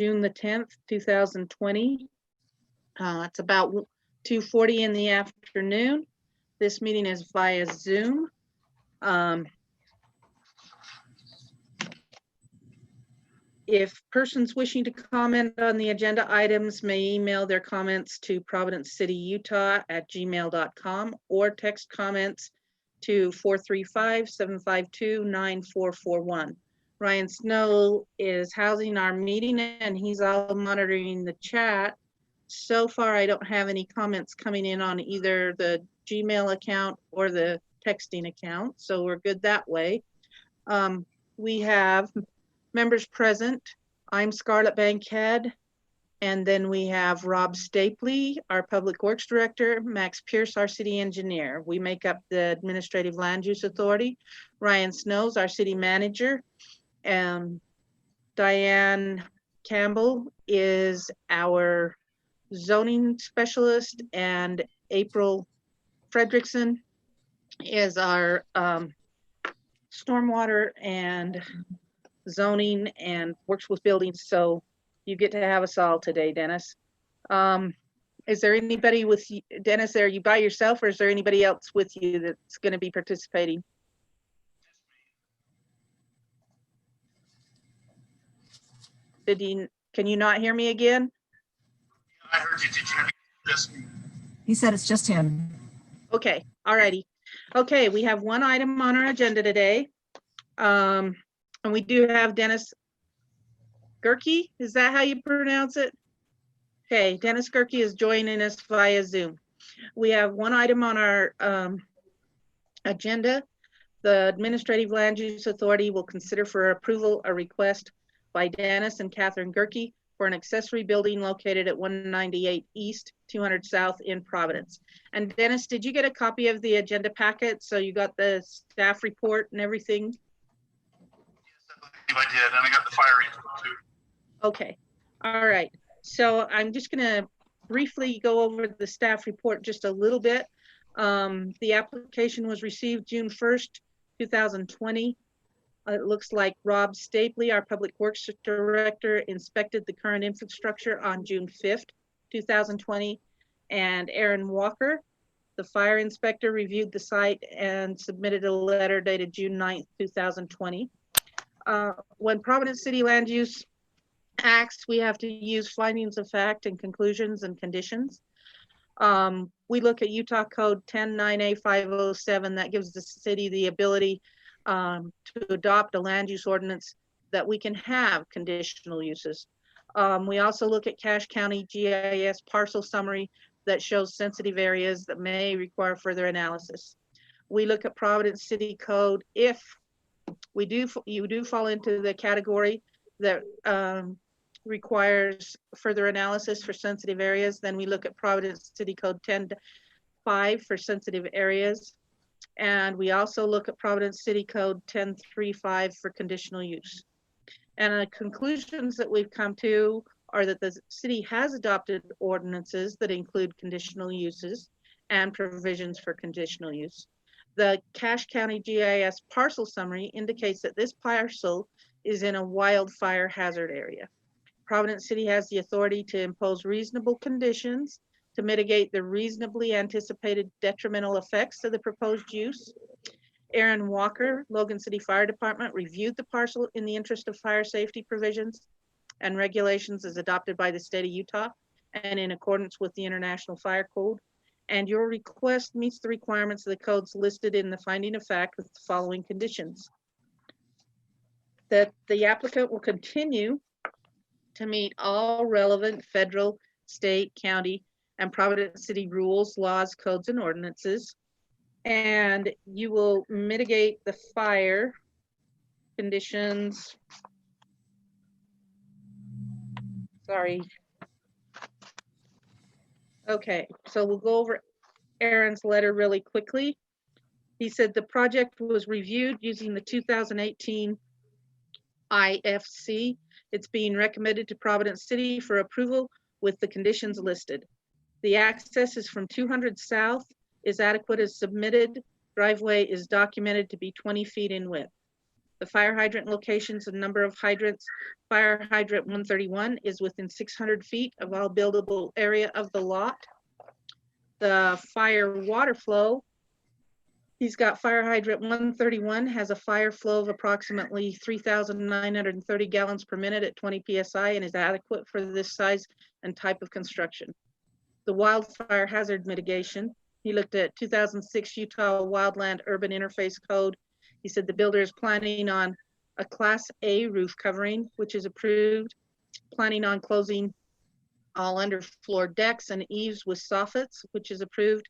June the 10th, 2020. It's about 2:40 in the afternoon. This meeting is via Zoom. If persons wishing to comment on the agenda items may email their comments to providencecityutah@gmail.com or text comments to 435-752-9441. Ryan Snow is housing our meeting and he's all monitoring the chat. So far, I don't have any comments coming in on either the Gmail account or the texting account, so we're good that way. We have members present. I'm Scarlett Bankhead, and then we have Rob Stapley, our Public Works Director, Max Pierce, our City Engineer. We make up the Administrative Land Use Authority. Ryan Snow's our City Manager, and Diane Campbell is our Zoning Specialist, and April Fredrickson is our Stormwater and Zoning and works with buildings. So you get to have us all today, Dennis. Is there anybody with you, Dennis? Are you by yourself, or is there anybody else with you that's going to be participating? Can you not hear me again? I heard you. Did you hear me? Just me. He said it's just him. Okay, all righty. Okay, we have one item on our agenda today. And we do have Dennis Gerke. Is that how you pronounce it? Okay, Dennis Gerke is joining us via Zoom. We have one item on our agenda. The Administrative Land Use Authority will consider for approval a request by Dennis and Catherine Gerke for an accessory building located at 198 East, 200 South in Providence. And Dennis, did you get a copy of the agenda packet? So you got the staff report and everything? Yes, I did, and I got the fire report too. Okay, all right. So I'm just gonna briefly go over the staff report just a little bit. The application was received June 1st, 2020. It looks like Rob Stapley, our Public Works Director, inspected the current infrastructure on June 5th, 2020. And Aaron Walker, the fire inspector, reviewed the site and submitted a letter dated June 9th, 2020. When Providence City Land Use acts, we have to use findings of fact and conclusions and conditions. We look at Utah Code 109A507 that gives the city the ability to adopt a land use ordinance that we can have conditional uses. We also look at Cache County GIS parcel summary that shows sensitive areas that may require further analysis. We look at Providence City Code. If you do fall into the category that requires further analysis for sensitive areas, then we look at Providence City Code 10.5 for sensitive areas. And we also look at Providence City Code 10.3.5 for conditional use. And the conclusions that we've come to are that the city has adopted ordinances that include conditional uses and provisions for conditional use. The Cache County GIS parcel summary indicates that this parcel is in a wildfire hazard area. Providence City has the authority to impose reasonable conditions to mitigate the reasonably anticipated detrimental effects of the proposed use. Aaron Walker, Logan City Fire Department, reviewed the parcel in the interest of fire safety provisions and regulations as adopted by the state of Utah and in accordance with the International Fire Code. And your request meets the requirements of the codes listed in the finding of fact with the following conditions. That the applicant will continue to meet all relevant federal, state, county, and Providence City rules, laws, codes, and ordinances. And you will mitigate the fire conditions. Sorry. Okay, so we'll go over Aaron's letter really quickly. He said the project was reviewed using the 2018 IFC. It's being recommended to Providence City for approval with the conditions listed. The access is from 200 South, is adequate as submitted. Driveway is documented to be 20 feet in width. The fire hydrant locations and number of hydrants. Fire hydrant 131 is within 600 feet of all buildable area of the lot. The fire water flow, he's got fire hydrant 131 has a fire flow of approximately 3,930 gallons per minute at 20 PSI and is adequate for this size and type of construction. The wildfire hazard mitigation, he looked at 2006 Utah Wildland Urban Interface Code. He said the builder is planning on a Class A roof covering, which is approved, planning on closing all underfloor decks and eaves with soffits, which is approved,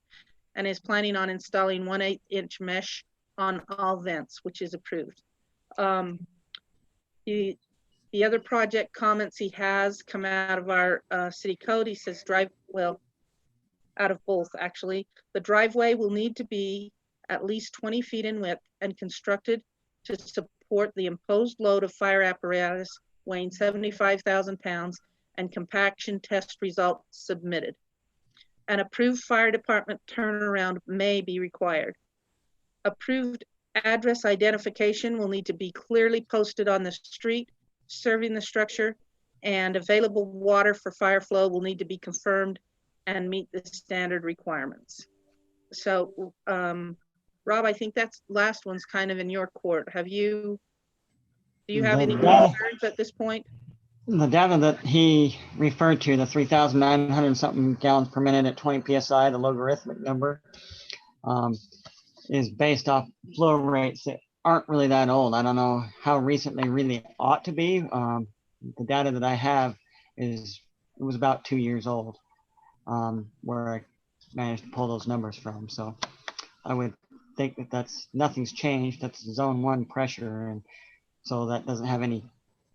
and is planning on installing 1/8 inch mesh on all vents, which is approved. The other project comments he has come out of our city code. He says out of both actually. The driveway will need to be at least 20 feet in width and constructed to support the imposed load of fire apparatus weighing 75,000 pounds and compaction test results submitted. An approved fire department turnaround may be required. Approved address identification will need to be clearly posted on the street serving the structure, and available water for fire flow will need to be confirmed and meet the standard requirements. So, Rob, I think that's last one's kind of in your court. Do you have any concerns at this point? The data that he referred to, the 3,900 something gallons per minute at 20 PSI, the logarithmic number, is based off flow rates that aren't really that old. I don't know how recent they really ought to be. The data that I have it was about 2 years old, where I managed to pull those numbers from. So I would think that nothing's changed. That's zone 1 pressure, and so that doesn't have any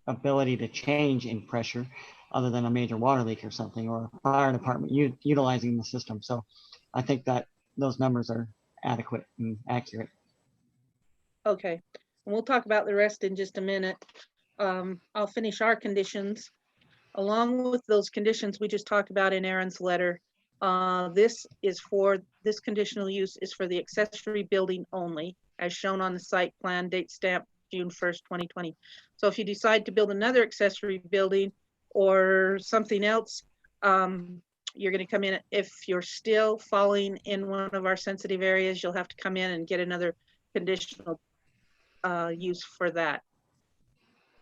ability to change in pressure other than a major water leak or something, or a fire department utilizing the system. So I think that those numbers are adequate and accurate. Okay, and we'll talk about the rest in just a minute. I'll finish our conditions. Along with those conditions we just talked about in Aaron's letter, this conditional use is for the accessory building only, as shown on the site plan, date stamp June 1st, 2020. So if you decide to build another accessory building or something else, you're going to come in. If you're still falling in one of our sensitive areas, you'll have to come in and get another conditional use for that.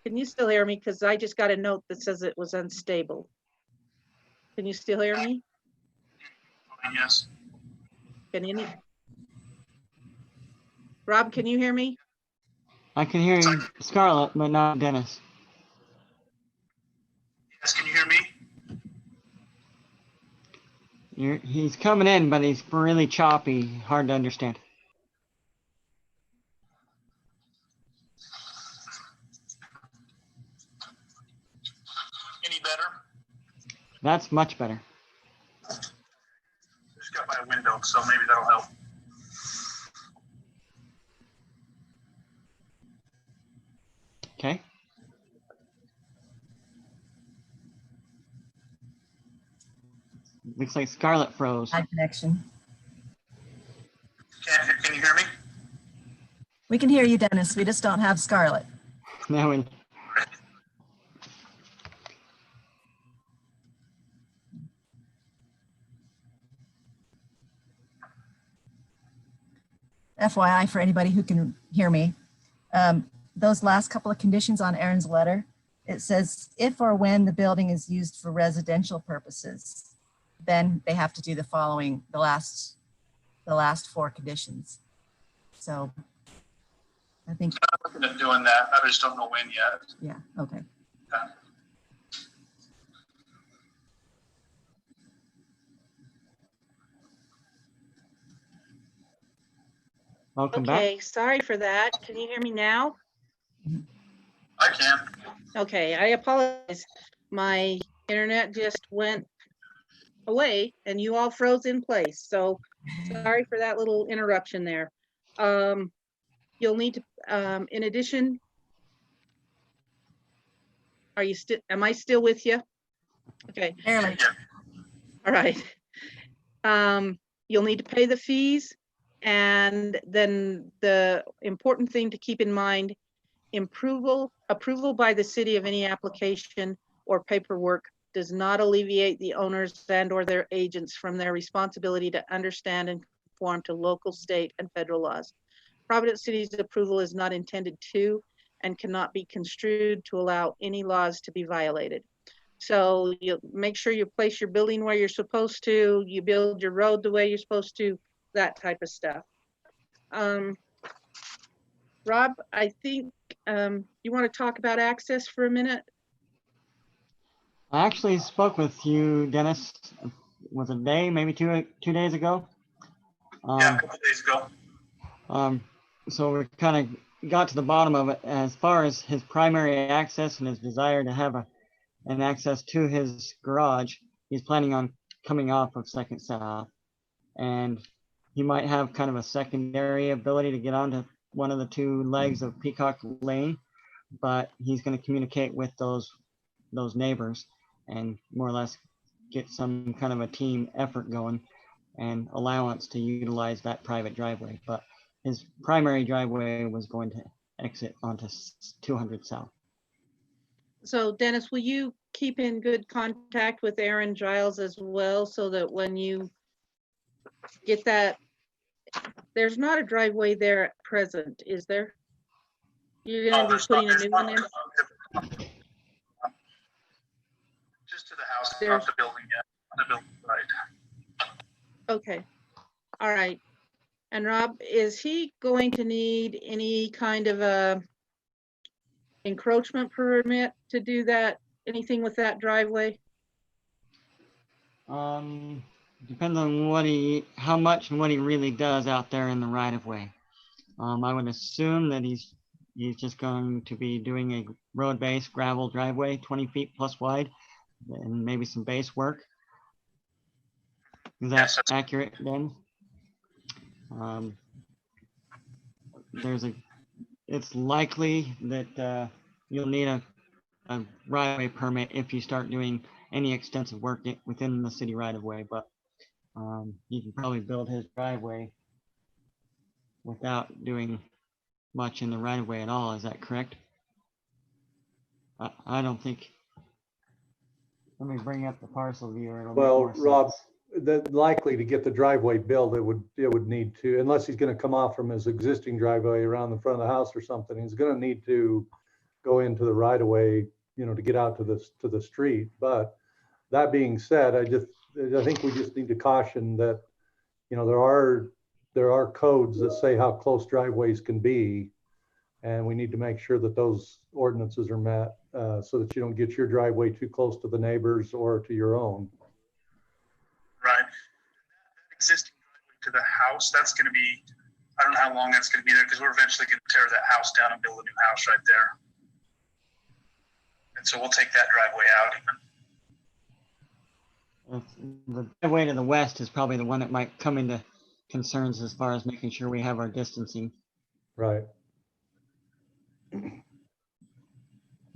Can you still hear me? Because I just got a note that says it was unstable. Can you still hear me? Yes. Rob, can you hear me? I can hear you, Scarlett, but not Dennis. Yes, can you hear me? He's coming in, but he's really choppy, hard to understand. Any better? That's much better. Just got my window, so maybe that'll help. Okay. Looks like Scarlett froze. Bad connection. Can you hear me? We can hear you, Dennis. We just don't have Scarlett. Now we. FYI for anybody who can hear me. Those last couple of conditions on Aaron's letter, it says if or when the building is used for residential purposes, then they have to do the following, the last 4 conditions. So I think. I'm looking at doing that. I just don't know when yet. Yeah, okay. Welcome back. Okay, sorry for that. Can you hear me now? I can. Okay, I apologize. My internet just went away and you all froze in place. So sorry for that little interruption there. You'll need to, in addition, am I still with you? Okay, Barely. all right. You'll need to pay the fees, and then the important thing to keep in mind approval by the city of any application or paperwork does not alleviate the owners and or their agents from their responsibility to understand and conform to local, state, and federal laws. Providence City's approval is not intended to and cannot be construed to allow any laws to be violated. So you make sure you place your building where you're supposed to, you build your road the way you're supposed to, that type of stuff. Rob, I think you want to talk about access for a minute? I actually spoke with you, Dennis, was it a day, maybe two days ago? Yeah, a couple days ago. So we kind of got to the bottom of it as far as his primary access and his desire to have an access to his garage. He's planning on coming off of Second South, and he might have kind of a secondary ability to get onto one of the two legs of Peacock Lane, but he's going to communicate with those neighbors and more or less get some kind of a team effort going and allowance to utilize that private driveway. But his primary driveway was going to exit onto 200 South. So Dennis, will you keep in good contact with Aaron Giles as well, so that when you get that, there's not a driveway there at present, is there? You're gonna be putting a new one in? Just to the house, not There's- the building yet, on the building side. Okay, all right. And Rob, is he going to need any kind of a encroachment permit to do that, anything with that driveway? Depends on how much and what he really does out there in the right of way. I would assume that he's just going to be doing a road base gravel driveway, 20 feet plus wide, and maybe some base work. Is that Yes, that's- accurate, then? It's likely that you'll need a right-of-way permit if you start doing any extensive work within the city right-of-way, but you can probably build his driveway without doing much in the right-of-way at all. Is that correct? I don't think. Let me bring up the parcel viewer. It'll make Well, more Rob, sense. likely to get the driveway built, it would need to, unless he's gonna come off from his existing driveway around the front of the house or something, he's gonna need to go into the right of way, to get out to the street. But that being said, I think we just need to caution that, there are codes that say how close driveways can be. And we need to make sure that those ordinances are met, so that you don't get your driveway too close to the neighbors or to your own. Right. That existing driveway to the house, that's gonna be, I don't know how long that's gonna be there, because we're eventually gonna tear that house down and build a new house right there. And so we'll take that driveway out even. The driveway to the west is probably the one that might come into concerns as far as making sure we have our distancing. Right.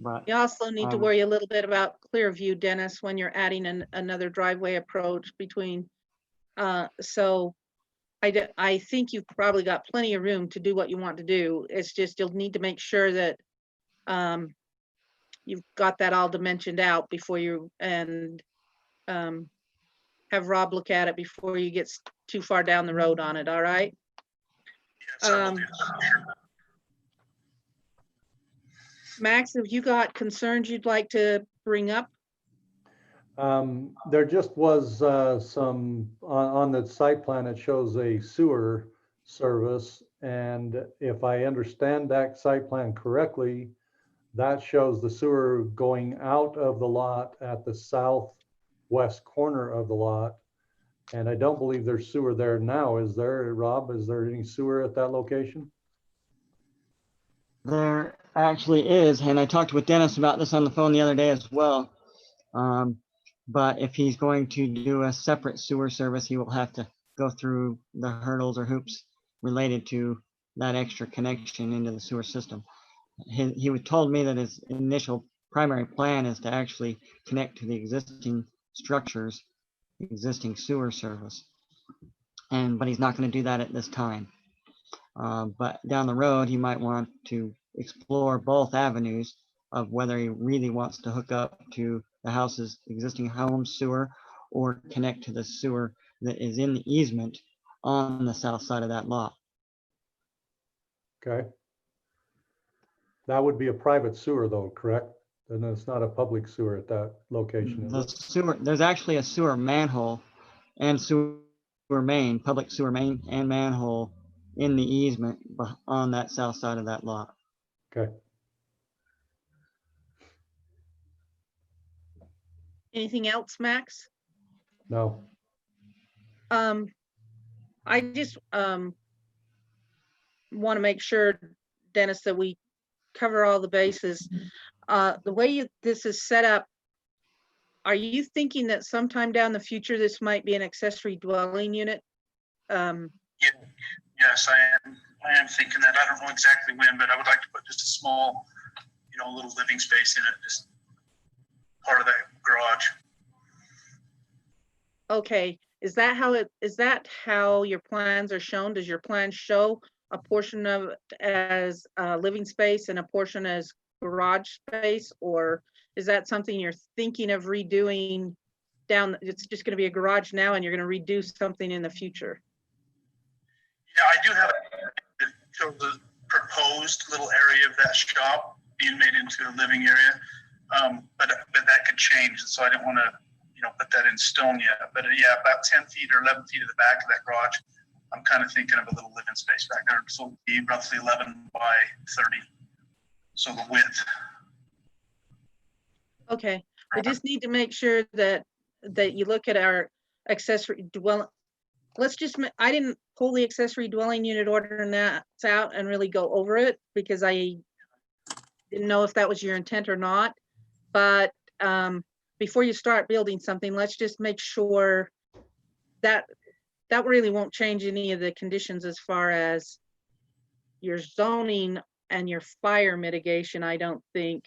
But You also need to worry a little bit about clear view, Dennis, when you're adding another driveway approach between. So I think you've probably got plenty of room to do what you want to do. It's just you'll need to make sure that you've got that all dimensioned out before you, and have Rob look at it before you get too far down the road on it, all right? Yeah, so we'll do that, for sure. Max, have you got concerns you'd like to bring up? There just was some, on the site plan, it shows a sewer service. And if I understand that site plan correctly, that shows the sewer going out of the lot at the southwest corner of the lot. And I don't believe there's sewer there now. Is there, Rob? Is there any sewer at that location? there actually is, and I talked with Dennis about this on the phone the other day as well. But if he's going to do a separate sewer service, he will have to go through the hurdles or hoops related to that extra connection into the sewer system. He told me that his initial primary plan is to actually connect to the existing structures, existing sewer service. But he's not going to do that at this time. But down the road, he might want to explore both avenues of whether he really wants to hook up to the house's existing home sewer or connect to the sewer that is in the easement on the south side of that lot. Okay. That would be a private sewer though, correct? And it's not a public sewer at that location, The is it? sewer, there's actually a sewer manhole and sewer main, public sewer main and manhole in the easement on that south side of that lot. Okay. Anything else, Max? No. I just want to make sure, Dennis, that we cover all the bases. The way this is set up, are you thinking that sometime down the future this might be an accessory dwelling unit? Yes, I am thinking that. I don't know exactly when, but I would like to put just a small, little living space in it, just part of that garage. Okay, is that how your plans are shown? Does your plan show a portion of it as living space and a portion as garage space? Or is that something you're thinking of redoing down? It's just going to be a garage now and you're going to redo something in the future? Yeah, I do have it show the proposed little area of that shop being made into a living area, but that could change. So I didn't want to put that in stone yet. But yeah, about 10 feet or 11 feet of the back of that garage, I'm kind of thinking of a little living space back there. So it'll be roughly 11 by 30. So the width. Okay, we just need to make sure that you look at our accessory dwelling. I didn't pull the accessory dwelling unit ordinance out and really go over it because I didn't know if that was your intent or not. But before you start building something, let's just make sure that really won't change any of the conditions as far as your zoning and your fire mitigation, I don't think.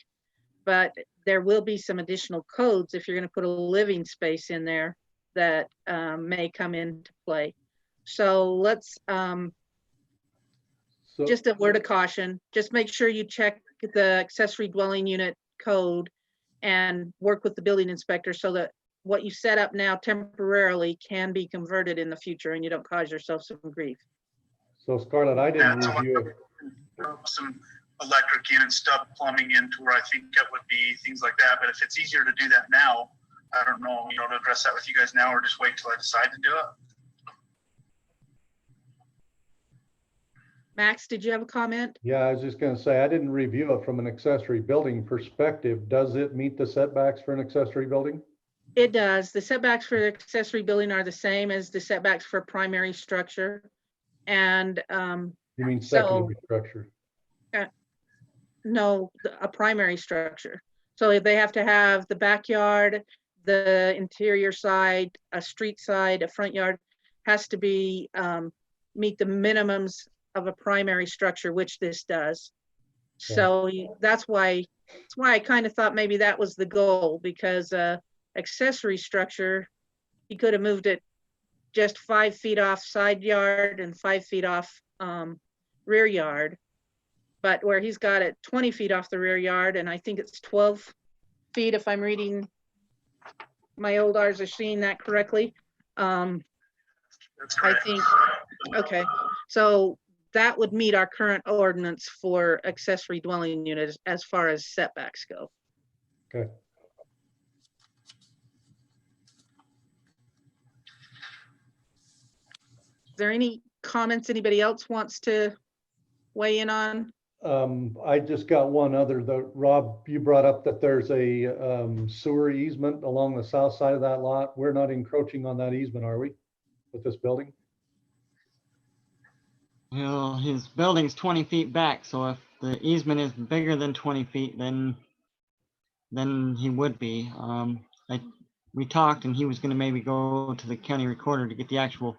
But there will be some additional codes if you're going to put a living space in there that may come into play. So let's just a word of caution, just make sure you check the accessory dwelling unit code and work with the building inspector so that what you set up now temporarily can be converted in the future and you don't cause yourself some grief. So Scarlett, I didn't review it. Some electric in and stub plumbing into where I think it would be, things like that. But if it's easier to do that now, I don't know, to address that with you guys now or just wait till I decide to do it. Max, did you have a comment? Yeah, I was just going to say, I didn't review it from an accessory building perspective. Does it meet the setbacks for an accessory building? It does. The setbacks for the accessory building are the same as the setbacks for primary structure. And you mean secondary structure? No, a primary structure. So they have to have the backyard, the interior side, a street side, a front yard, has to be meet the minimums of a primary structure, which this does. Okay. So that's why I kind of thought maybe that was the goal, because accessory structure, he could have moved it just 5 feet off side yard and 5 feet off rear yard. But where he's got it 20 feet off the rear yard, and I think it's 12 feet if I'm reading my old R's are seeing that correctly. That's correct. I think, okay. So that would meet our current ordinance for accessory dwelling units as far as setbacks go. Okay. Is there any comments anybody else wants to weigh in on? I just got one other. Rob, you brought up that there's a sewer easement along the south side of that lot. We're not encroaching on that easement, are we, with this building? Well, his building's 20 feet back, so if the easement is bigger than 20 feet, then he would be. We talked, and he was going to maybe go to the county recorder to get the actual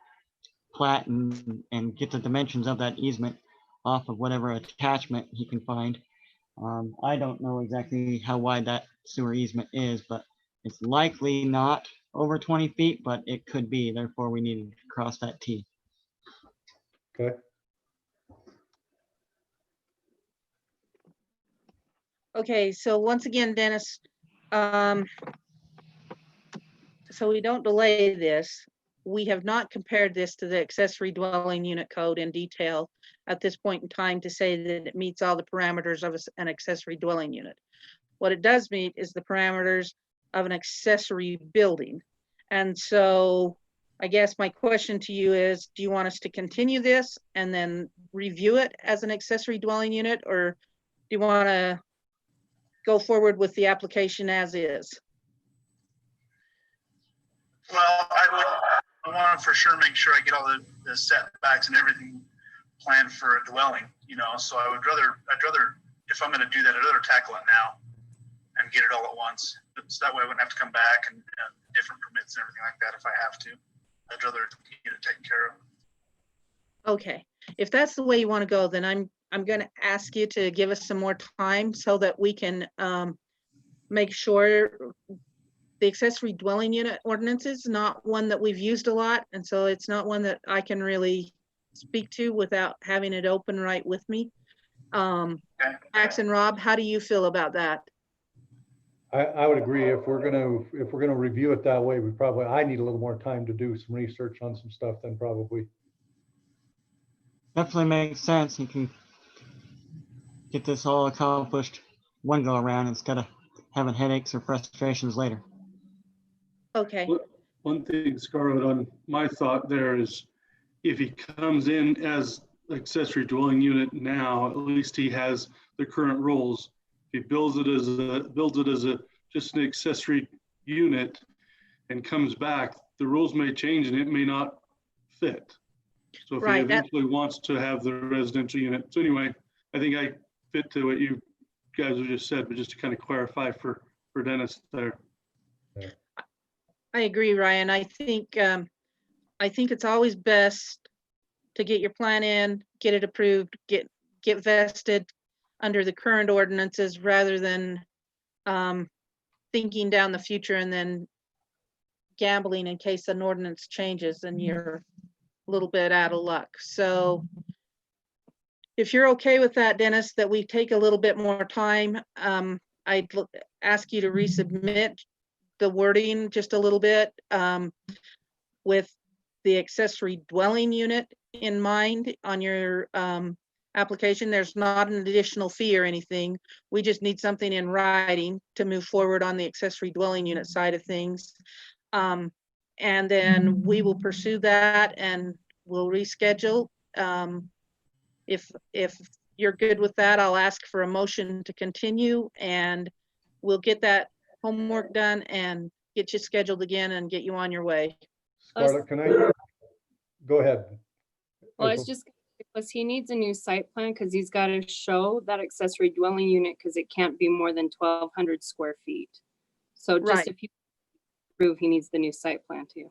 plat and get the dimensions of that easement off of whatever attachment he can find. I don't know exactly how wide that sewer easement is, but it's likely not over 20 feet, but it could be. Therefore, we needed to cross that T. Okay. Okay, so once again, Dennis, so we don't delay this. We have not compared this to the accessory dwelling unit code in detail at this point in time to say that it meets all the parameters of an accessory dwelling unit. What it does meet is the parameters of an accessory building. And so I guess my question to you is, do you want us to continue this and then review it as an accessory dwelling unit, or do you want to go forward with the application as is? Well, I want to for sure make sure I get all the setbacks and everything planned for a dwelling, you know, so I'd rather, if I'm going to do that, I'd rather tackle it now and get it all at once. So that way I wouldn't have to come back and different permits and everything like that if I have to. I'd rather get it taken care of. Okay, if that's the way you want to go, then I'm going to ask you to give us some more time so that we can make sure the accessory dwelling unit ordinance is not one that we've used a lot. And so it's not one that I can really speak to without having it open right with me. Okay. Max and Rob, how do you feel about that? I would agree. If we're gonna review it that way, I need a little more time to do some research on some stuff then probably. Definitely makes sense. You can get this all accomplished one go around instead of having headaches or frustrations later. Okay, One thing, Scarlett, on my thought there is, if he comes in as accessory dwelling unit now, at least he has the current rules. If he builds it as just an accessory unit and comes back, the rules may change and it may not fit. So if he Right, eventually wants to have the residential unit. So anyway, I think I fit to what you guys have just said, but just to kind of clarify for Dennis there. I agree, Ryan. I think it's always best to get your plan in, get it approved, get vested under the current ordinances rather than thinking down the future and then gambling in case an ordinance changes and you're a little bit out of luck. So if you're okay with that, Dennis, that we take a little bit more time, I'd ask you to resubmit the wording just a little bit with the accessory dwelling unit in mind on your application. There's not an additional fee or anything. We just need something in writing to move forward on the accessory dwelling unit side of things. And then we will pursue that and we'll reschedule. If you're good with that, I'll ask for a motion to continue and we'll get that homework done and get you scheduled again and get you on your way. Scarlett, can I go ahead? Well, it's just because he needs a new site plan because he's got to show that accessory dwelling unit because it can't be more than 1,200 square feet. So just Right. if you prove he needs the new site plan too.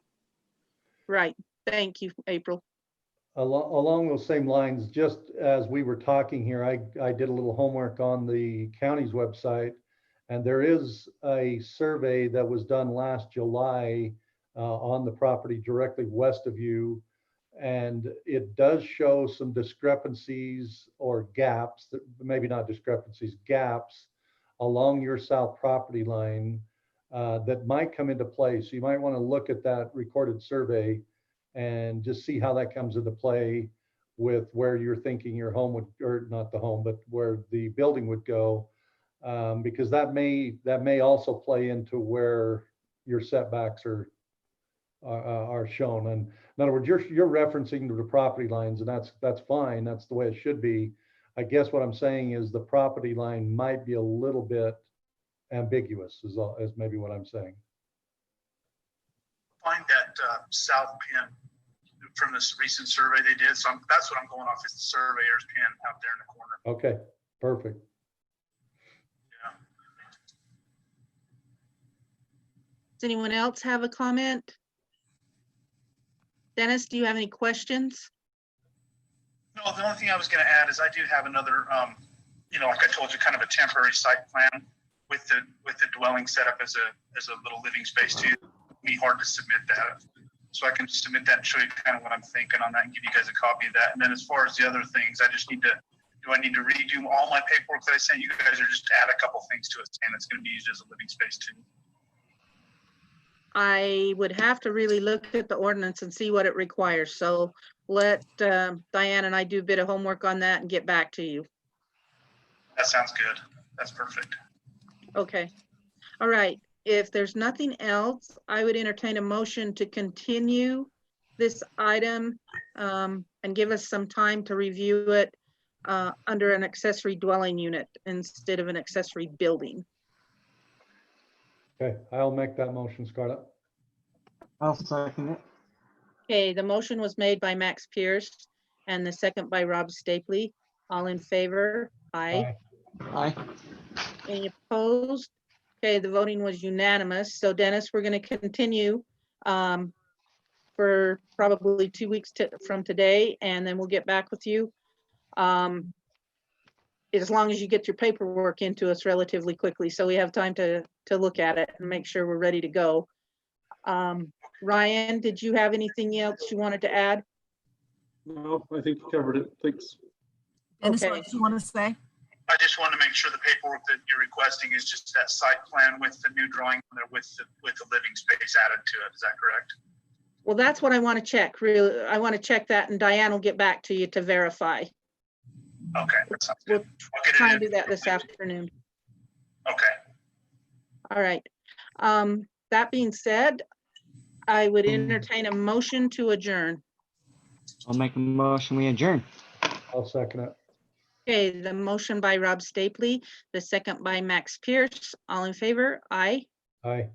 Right. Thank you, April. Along those same lines, just as we were talking here, I did a little homework on the county's website, and there is a survey that was done last July on the property directly west of you, and it does show some discrepancies or gaps, that maybe not discrepancies, gaps along your south property line that might come into play. So you might want to look at that recorded survey and just see how that comes into play with where you're thinking your home would, or not the home, but where the building would go, because that may also play into where your setbacks are shown. And in other words, you're referencing to the property lines, and that's fine. That's the way it should be. I guess what I'm saying is the property line might be a little bit ambiguous, is maybe what I'm saying. Find that south pin from this recent survey they did. So that's what I'm going off, is the surveyor's pin out there in the corner. Okay, perfect. Yeah. Does anyone else have a comment? Dennis, do you have any questions? No, the only thing I was going to add is I do have another, like I told you, kind of a temporary site plan with the dwelling set up as a little living space too. It'd be hard to submit that. So I can submit that and show you kind of what I'm thinking on that and give you guys a copy of that. And then as far as the other things, I just need to Do I need to redo all my paperwork that I sent you guys, or just add a couple things to it saying it's gonna be used as a living space too? I would have to really look at the ordinance and see what it requires. So let Diane and I do a bit of homework on that and get back to you. That sounds good. That's perfect. Okay. All right. If there's nothing else, I would entertain a motion to continue this item and give us some time to review it under an accessory dwelling unit instead of an accessory building. Okay, I'll make that motion, Scarlett. I'll second it. Okay, the motion was made by Max Pierce and the second by Rob Stapley. All in favor? Aye. Aye. Any opposed? Okay, the voting was unanimous. So Dennis, we're going to continue for probably 2 weeks from today, and then we'll get back with you. As long as you get your paperwork into us relatively quickly, so we have time to look at it and make sure we're ready to go. Ryan, did you have anything else you wanted to add? No, I think you covered it. Thanks. Dennis, Okay. what did you want to say? I just want to make sure the paperwork that you're requesting is just that site plan with the new drawing on there with the living space added to it. Is that correct? Well, that's what I want to check. Really, I want to check that, and Diane will get back to you to verify. Okay, that sounds We'll good. I'll get it try in. and do that this afternoon. Okay. All right. That being said, I would entertain a motion to adjourn. I'll make a motion, we adjourn. I'll second it. Okay, the motion by Rob Stapley, the second by Max Pierce. All in favor? Aye. Aye.